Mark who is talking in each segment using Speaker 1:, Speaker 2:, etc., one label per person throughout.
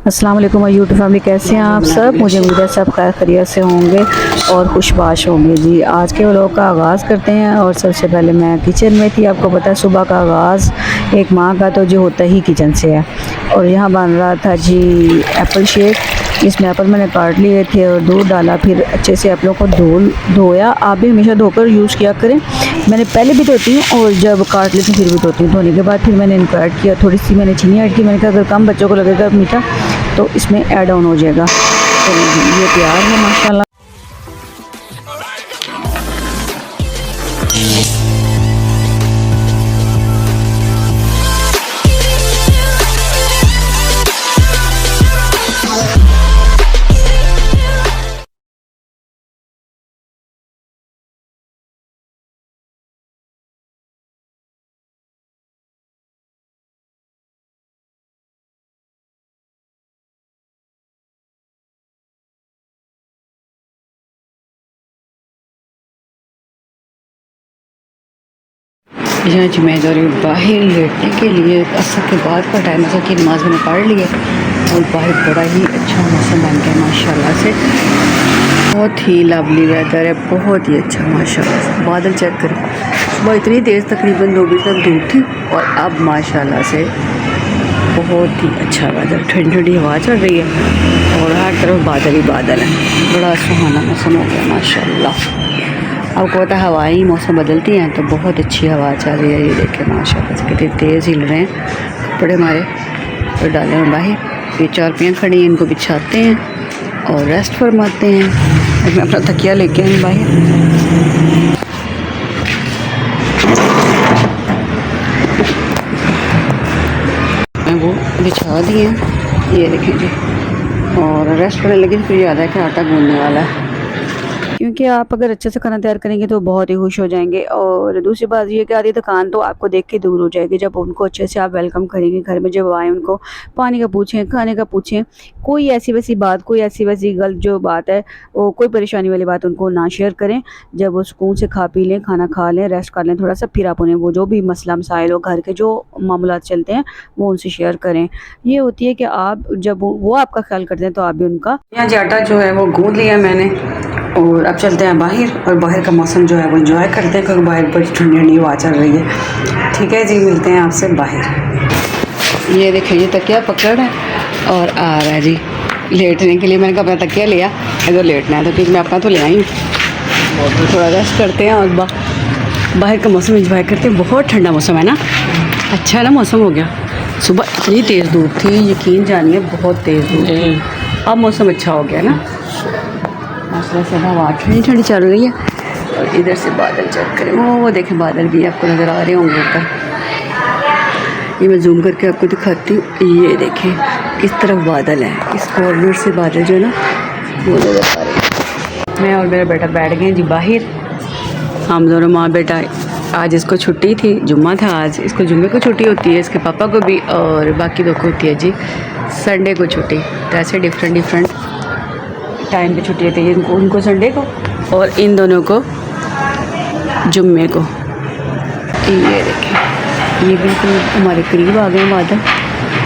Speaker 1: अस्सलाम वालेकुम YouTube family, कैसे हैं आप सब। मुझे उम्मीद है सब खैर खैरियत से होंगे और खुशबाश होंगे जी। आज के व्लॉग का आगाज़ करते हैं और सबसे पहले मैं किचन में थी। आपको पता है सुबह का आगाज़ एक माँ का तो जो होता ही किचन से है। और यहाँ बन रहा था जी एप्पल शेक। इसमें एप्पल मैंने काट लिए थे और दूध डाला, फिर अच्छे से एप्पलों को धोया। आप भी हमेशा धोकर यूज़ किया करें। मैंने पहले भी धोती हूँ और जब काट लेती हूँ फिर भी धोती हूँ। धोने के बाद फिर मैंने इनको ऐड किया, थोड़ी सी मैंने चीनी ऐड की। मैंने कहा अगर कम बच्चों को लगेगा मीठा तो इसमें ऐड ऑन हो जाएगा। चलिए जी, ये तैयार है माशाल्लाह। यहाँ जी मैं जा रही हूँ बाहर लेटने के लिए। असर के बाद का टाइम, असर की नमाज़ मैंने पढ़ ली है और बाहर बड़ा ही अच्छा मौसम बन गया माशाल्लाह से। बहुत ही लवली वेदर है, बहुत ही अच्छा माशाल्लाह से। बादल चेक करें, सुबह इतनी तेज़ तकरीबन 2 बजे तक धूप थी और अब माशाल्लाह से बहुत ही अच्छा वेदर, ठंडी ठंडी हवा चल रही है और हर तरफ बादल ही बादल हैं। बड़ा सुहाना मौसम हो गया माशाल्लाह। आपको पता है हवाएं मौसम बदलती हैं तो बहुत अच्छी हवा चल रही है। ये देखें माशाल्लाह से कितने तेज़ हिल रहे हैं कपड़े हमारे। तो डाले हैं बाहर, ये चारपाइयाँ खड़ी हैं, इनको बिछाते हैं और रेस्ट फरमाते हैं। और मैं अपना तकिया लेके आई बाहर। मैं वो बिछा दिए हैं, ये देखें जी। और रेस्ट करने लगी फिर याद है कि आटा गूंदने वाला है, क्योंकि आप अगर अच्छे से खाना तैयार करेंगे तो बहुत ही खुश हो जाएंगे। और दूसरी बात ये कि आधी थकान तो आपको देख के दूर हो जाएगी जब उनको अच्छे से आप वेलकम करेंगे घर में। जब आए उनको पानी का पूछें, खाने का पूछें, कोई ऐसी वैसी बात, कोई ऐसी वैसी गलत जो बात है वो कोई परेशानी वाली बात उनको ना शेयर करें। जब वो सुकून से खा पी लें, खाना खा लें, रेस्ट कर लें थोड़ा सा, फिर आप उन्हें वो जो भी मसला मसाइल हो, घर के जो मामलात चलते हैं वो उनसे शेयर करें। ये होती है कि आप जब वो आपका ख्याल करते हैं तो आप भी उनका। यहाँ जी आटा जो है वो गूंद लिया मैंने और अब चलते हैं बाहर। और बाहर का मौसम जो है वो एंजॉय करते हैं क्योंकि बाहर बड़ी ठंडी ठंडी हवा चल रही है। ठीक है जी, मिलते हैं आपसे बाहर। ये देखें ये तकिया पकड़ है और आ रहा है जी लेटने के लिए। मैंने कहा अपना तकिया लिया, इधर लेटना है तो क्योंकि मैं अपना तो ले आई हूँ। तो थोड़ा रेस्ट करते हैं और बाहर का मौसम एंजॉय करते हैं। बहुत ठंडा मौसम है ना, अच्छा है ना मौसम हो गया। सुबह इतनी तेज़ धूप थी, यकीन जानिए बहुत तेज़ धूप थी, अब मौसम अच्छा हो गया ना माशाल्लाह से। हवा ठंडी ठंडी चल रही है और इधर से बादल चेक करें, वो देखें बादल भी आपको नज़र आ रहे होंगे ऊपर। ये मैं जूम करके आपको दिखाती हूँ। ये देखें इस तरफ बादल है, इस कॉर्नर से बादल जो है ना वो नज़र आ रहे हैं। मैं और मेरा बेटा बैठ गए जी बाहर। हम दोनों माँ बेटा, आज इसको छुट्टी थी, जुम्मा था आज। इसको जुम्मे को छुट्टी होती है, इसके पापा को भी, और बाकी दो को होती है जी संडे को छुट्टी। तो ऐसे डिफरेंट टाइम पे छुट्टी होती है उनको संडे को और इन दोनों को जुम्मे को। ये देखें ये बिल्कुल हमारे करीब आ गए बादल।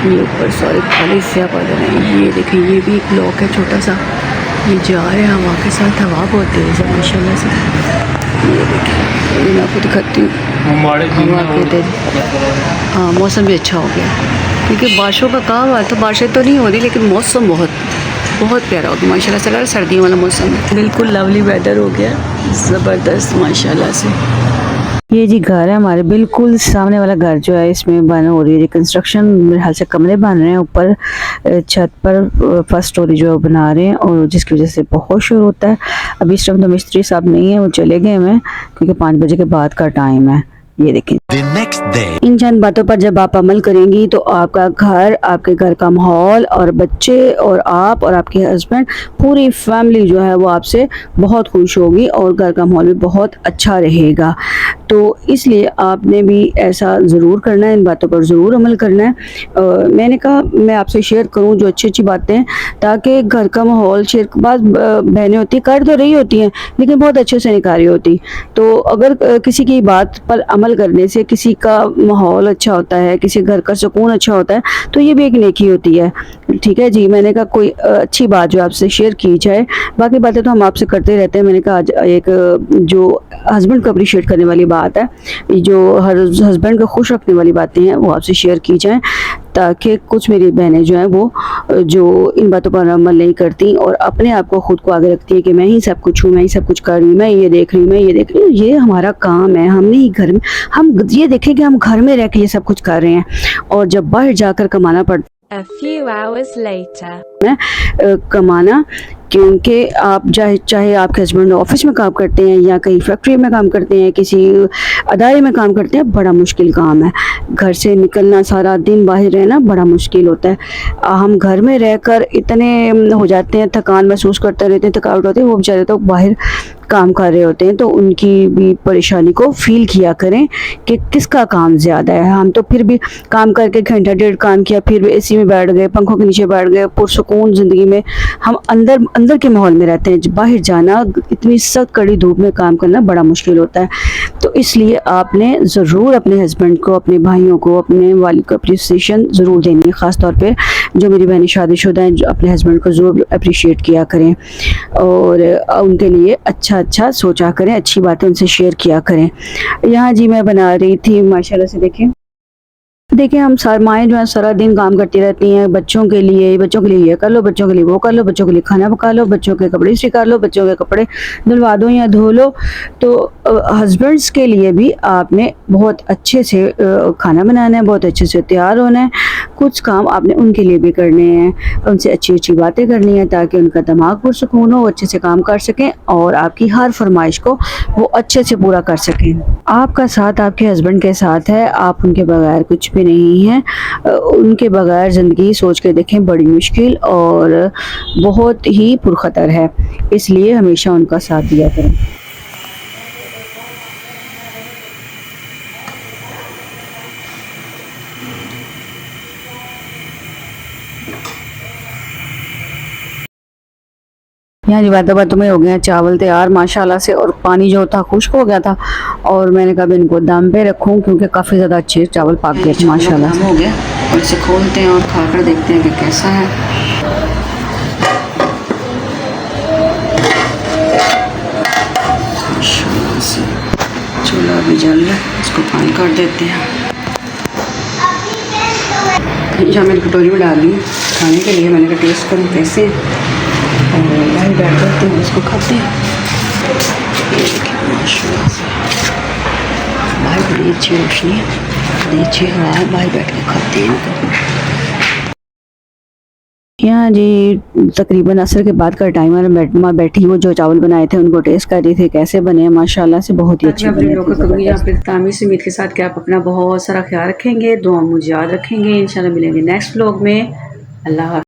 Speaker 1: ये ऊपर सारे खाली से बादल हैं। ये देखें ये भी एक ब्लॉक है छोटा सा, ये जा रहे हैं हवा के साथ। हवा बहुत तेज़ है माशाल्लाह से। ये देखें मैं आपको दिखाती हूँ हवा के तेज। हाँ मौसम भी अच्छा हो गया क्योंकि बारिशों का कहा हुआ था, बारिशें तो नहीं हो रही लेकिन मौसम बहुत प्यारा हो गया माशाल्लाह से। सर्दियों वाला मौसम है, बिल्कुल लवली वेदर हो गया, ज़बरदस्त माशाल्लाह से। ये जी घर है हमारे बिल्कुल सामने वाला घर जो है, इसमें बन हो रही है कंस्ट्रक्शन। मेरे हाल से कमरे बन रहे हैं ऊपर छत पर, फर्स्ट स्टोरी जो है बना रहे हैं और जिसकी वजह से बहुत शोर होता है। अभी इस टाइम तो मिस्त्री साहब नहीं है, वो चले गए हैं क्योंकि 5 बजे के बाद का टाइम है। ये देखें इन चंद बातों पर जब आप अमल करेंगी तो आपका घर, आपके घर का माहौल और बच्चे और आप और आपके हस्बैंड, पूरी फैमिली जो है वो आपसे बहुत खुश होगी और घर का माहौल भी बहुत अच्छा रहेगा। तो इसलिए आपने भी ऐसा ज़रूर करना है, इन बातों पर ज़रूर अमल करना है। मैंने कहा मैं आपसे शेयर करूं जो अच्छी अच्छी बातें, ताकि घर का माहौल, शेरबाज बहनें होती कर तो रही होती हैं लेकिन बहुत अच्छे से नहीं कर रही होती। तो अगर किसी की बात पर अमल अमल करने से किसी का माहौल अच्छा होता है, किसी घर का सुकून अच्छा होता है, तो ये भी एक नेकी होती है। ठीक है जी, मैंने कहा कोई अच्छी बात जो आपसे शेयर की जाए, बाकी बातें तो हम आपसे करते रहते हैं। मैंने कहा आज एक जो हस्बैंड को अप्रिशिएट करने वाली बात है, जो हर हस्बैंड को खुश रखने वाली बातें हैं वो आपसे शेयर की जाएँ, ताकि कुछ मेरी बहनें जो हैं वो जो इन बातों पर अमल नहीं करती और अपने आप को खुद को आगे रखती है कि मैं ही सब कुछ हूँ, मैं ही सब कुछ कर रही हूँ, मैं ये देख रही हूँ, मैं ये देख रही हूँ। ये हमारा काम है, हमने ही घर में, हम ये देखें कि हम घर में रह के ये सब कुछ कर रहे हैं, और जब बाहर जाकर कमाना पड़ता
Speaker 2: A few hours later.
Speaker 1: है कमाना, क्योंकि आप चाहे आपके हस्बैंड ऑफिस में काम करते हैं या कहीं फैक्ट्री में काम करते हैं, किसी अदारे में काम करते हैं, बड़ा मुश्किल काम है। घर से निकलना, सारा दिन बाहर रहना बड़ा मुश्किल होता है। हम घर में रहकर इतने हो जाते हैं, थकान महसूस करते रहते हैं, थकावट होती है, वो बेचारे तो बाहर काम कर रहे होते हैं, तो उनकी भी परेशानी को फील किया करें कि किसका काम ज़्यादा है। हम तो फिर भी काम करके घंटा डेढ़ काम किया, फिर एसी में बैठ गए, पंखों के नीचे बैठ गए, पुरसुकून ज़िंदगी में हम अंदर के माहौल में रहते हैं। बाहर जाना, इतनी सख्त कड़ी धूप में काम करना बड़ा मुश्किल होता है। तो इसलिए आपने ज़रूर अपने हस्बैंड को, अपने भाइयों को, अपने वालिद को अप्रिसिएशन ज़रूर देनी है। ख़ास तौर पे जो मेरी बहनें शादीशुदा हैं, जो अपने हस्बैंड को ज़रूर अप्रिशिएट किया करें और उनके लिए अच्छा सोचा करें, अच्छी बातें उनसे शेयर किया करें। यहाँ जी मैं बना रही थी, माशाल्लाह से देखिए हम माएँ जो है सारा दिन काम करती रहती हैं, बच्चों के लिए ये कर लो, बच्चों के लिए वो कर लो, बच्चों के लिए खाना पका लो, बच्चों के कपड़े इस्त्री कर लो, बच्चों के कपड़े धुलवा दो या धो लो। तो हस्बैंड्स के लिए भी आपने बहुत अच्छे से खाना बनाना है, बहुत अच्छे से तैयार होना है। कुछ काम आपने उनके लिए भी करने हैं, उनसे अच्छी बातें करनी है, ताकि उनका दिमाग पुरसुकून हो, अच्छे से काम कर सकें और आपकी हर फरमाइश को वो अच्छे से पूरा कर सकें। आपका साथ आपके हस्बैंड के साथ है, आप उनके बगैर कुछ भी नहीं है। उनके बगैर ज़िंदगी सोच के देखें बड़ी मुश्किल और बहुत ही पुरखतर है, इसलिए हमेशा उनका साथ दिया करें। यहाँ जी बातों में हो गया चावल तैयार माशाल्लाह से, और पानी जो था खुश्क हो गया था, और मैंने कहा इनको दम पे रखूं क्योंकि काफ़ी ज़्यादा अच्छे चावल पक गए थे माशाल्लाह से। हो गया, और इसे खोलते हैं और खाकर देखते हैं कि कैसा है। माशाल्लाह से चूल्हा भी जल रहा है, इसको पानी कर देते हैं। यहाँ मैंने कटोरी में डाल ली खाने के लिए, मैंने कहा टेस्ट करूँ कैसे, और भाई बैठ करते हैं इसको खाते हैं। ये देखिए माशाल्लाह से भाई बड़ी अच्छी रोशनी है, बड़ी अच्छी हवा है, भाई बैठ के खाते हैं इनको। यहाँ जी तकरीबन असर के बाद का टाइम है, मैं बैठी वो जो चावल बनाए थे उनको टेस्ट कर रही थी कैसे बने, माशाल्लाह से बहुत ही अच्छे बने। या फिर तामीर से उम्मीद के साथ कि आप अपना बहुत सारा ख्याल रखेंगे, दुआ मुझे याद रखेंगे। इंशाल्लाह मिलेंगे नेक्स्ट व्लॉग में। अल्लाह।